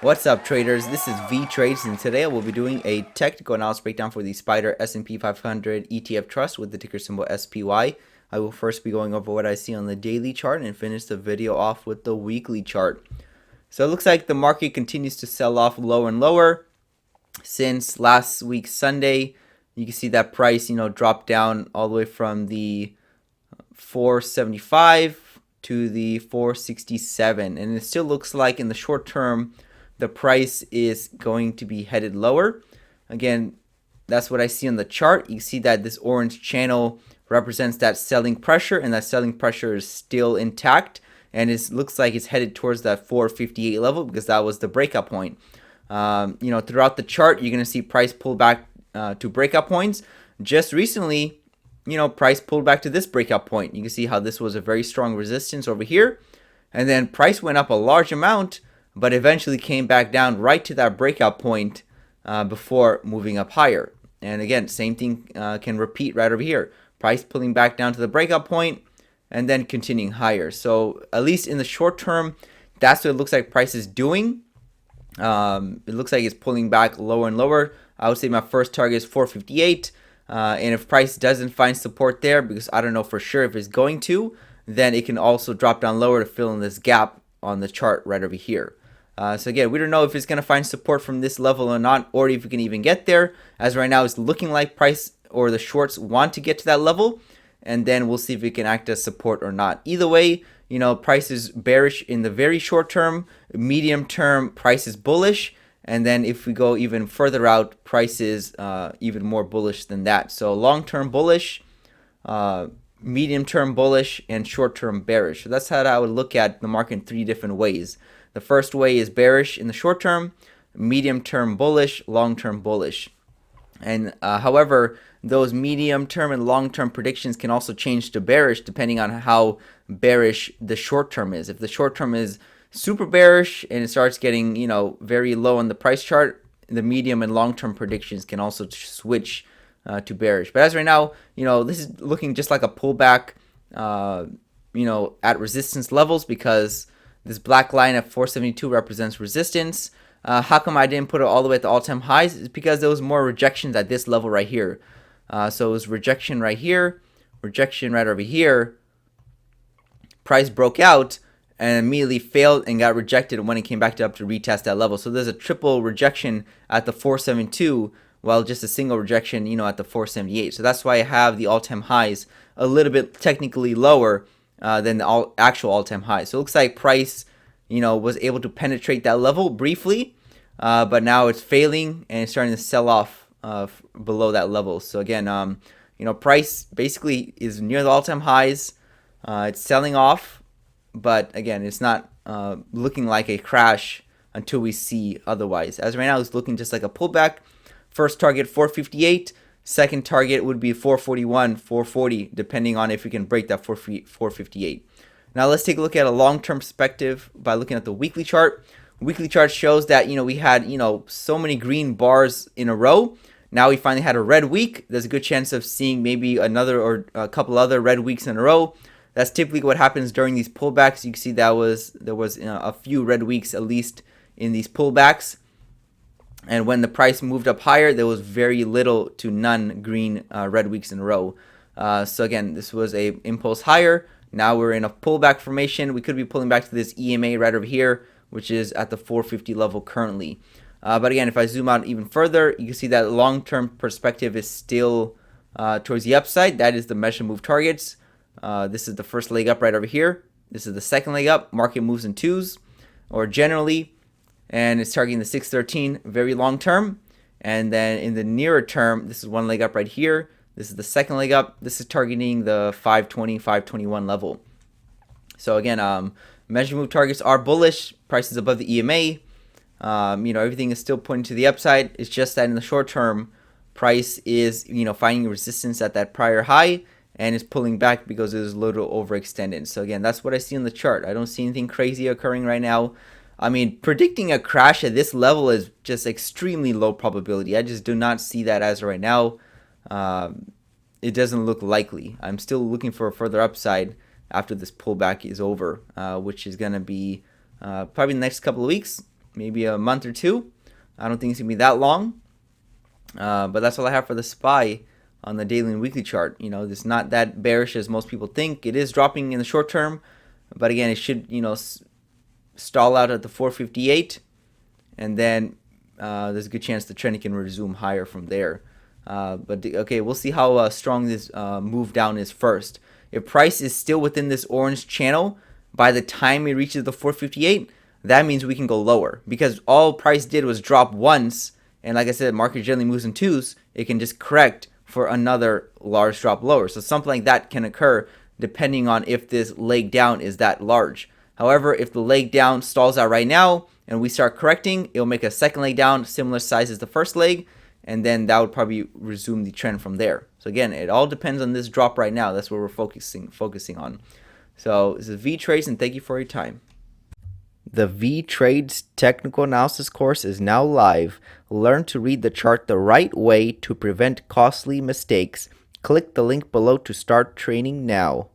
What's up, traders? This is Vee Trades, and today I will be doing a technical analysis breakdown for the Spider S&P 500 ETF Trust with the ticker symbol SPY. I will first be going over what I see on the daily chart and finish the video off with the weekly chart. So it looks like the market continues to sell off lower and lower since last week Sunday. You can see that price, dropped down all the way from the 475 to the 467, and it still looks like in the short term the price is going to be headed lower. Again, that's what I see on the chart. You see that this orange channel represents that selling pressure, and that selling pressure is still intact, and it looks like it's headed towards that 458 level because that was the breakout point. Throughout the chart, you're going to see price pull back to breakout points. Just recently, price pulled back to this breakout point. You can see how this was a very strong resistance over here, and then price went up a large amount, but eventually came back down right to that breakout point before moving up higher. And again, same thing can repeat right over here. Price pulling back down to the breakout point and then continuing higher. So at least in the short term, that's what it looks like price is doing. It looks like it's pulling back lower and lower. I would say my first target is 458. And if price doesn't find support there, because I don't know for sure if it's going to, then it can also drop down lower to fill in this gap on the chart right over here. So again, we don't know if it's going to find support from this level or not, or if we can even get there. As right now, it's looking like price or the shorts want to get to that level, and then we'll see if it can act as support or not. Either way, price is bearish in the very short term. Medium term, price is bullish. And then if we go even further out, price is even more bullish than that. So long-term bullish, medium-term bullish, and short-term bearish. So that's how I would look at the market in three different ways. The first way is bearish in the short term, medium-term bullish, long-term bullish. And however, those medium-term and long-term predictions can also change to bearish depending on how bearish the short term is. If the short term is super bearish and it starts getting very low on the price chart, the medium and long-term predictions can also switch to bearish. But as right now, this is looking just like a pullback at resistance levels, because this black line at 472 represents resistance. How come I didn't put it all the way at the all-time highs? It's because there was more rejections at this level right here. So it was rejection right here, rejection right over here. Price broke out and immediately failed and got rejected when it came back up to retest that level. So there's a triple rejection at the 472, while just a single rejection, at the 478. So that's why I have the all-time highs a little bit technically lower than the actual all-time highs. So it looks like price, was able to penetrate that level briefly, but now it's failing and it's starting to sell off below that level. So again, price basically is near the all-time highs. It's selling off, but again, it's not looking like a crash until we see otherwise. As right now, it's looking just like a pullback. First target 458. Second target would be 441, 440, depending on if we can break that 458. Now let's take a look at a long-term perspective by looking at the weekly chart. Weekly chart shows that we had so many green bars in a row. Now we finally had a red week. There's a good chance of seeing maybe another or a couple other red weeks in a row. That's typically what happens during these pullbacks. You can see there was a few red weeks at least in these pullbacks. And when the price moved up higher, there was very little to none green red weeks in a row. So again, this was a impulse higher. Now we're in a pullback formation. We could be pulling back to this EMA right over here, which is at the 450 level currently. But again, if I zoom out even further, you can see that long-term perspective is still towards the upside. That is the measure move targets. This is the first leg up right over here. This is the second leg up. Market moves in twos, or generally, and it's targeting the 613 very long term. And then in the nearer term, this is one leg up right here. This is the second leg up. This is targeting the 520, 521 level. So again, measure move targets are bullish. Prices above the EMA. Everything is still pointing to the upside. It's just that in the short term, price is finding resistance at that prior high and is pulling back because it is a little overextended. So again, that's what I see on the chart. I don't see anything crazy occurring right now. I mean, predicting a crash at this level is just extremely low probability. I just do not see that as of right now. It doesn't look likely. I'm still looking for a further upside after this pullback is over, which is going to be probably the next couple of weeks. maybe a month or two. I don't think it's gonna be that long. But that's all I have for the SPY on the daily and weekly chart. It's not that bearish as most people think. It is dropping in the short term, but again, it should stall out at the 458, and then there's a good chance the trend can resume higher from there. But okay, we'll see how strong this move down is first. If price is still within this orange channel by the time it reaches the 458, that means we can go lower, because all price did was drop once. And like I said, market generally moves in twos. It can just correct for another large drop lower. So something like that can occur depending on if this leg down is that large. However, if the leg down stalls out right now and we start correcting, it'll make a second leg down similar size as the first leg, and then that would probably resume the trend from there. So again, it all depends on this drop right now. That's what we're focusing on. So this is Vee Trades, and thank you for your time. The Vee Trades technical analysis course is now live. Learn to read the chart the right way to prevent costly mistakes. Click the link below to start training now.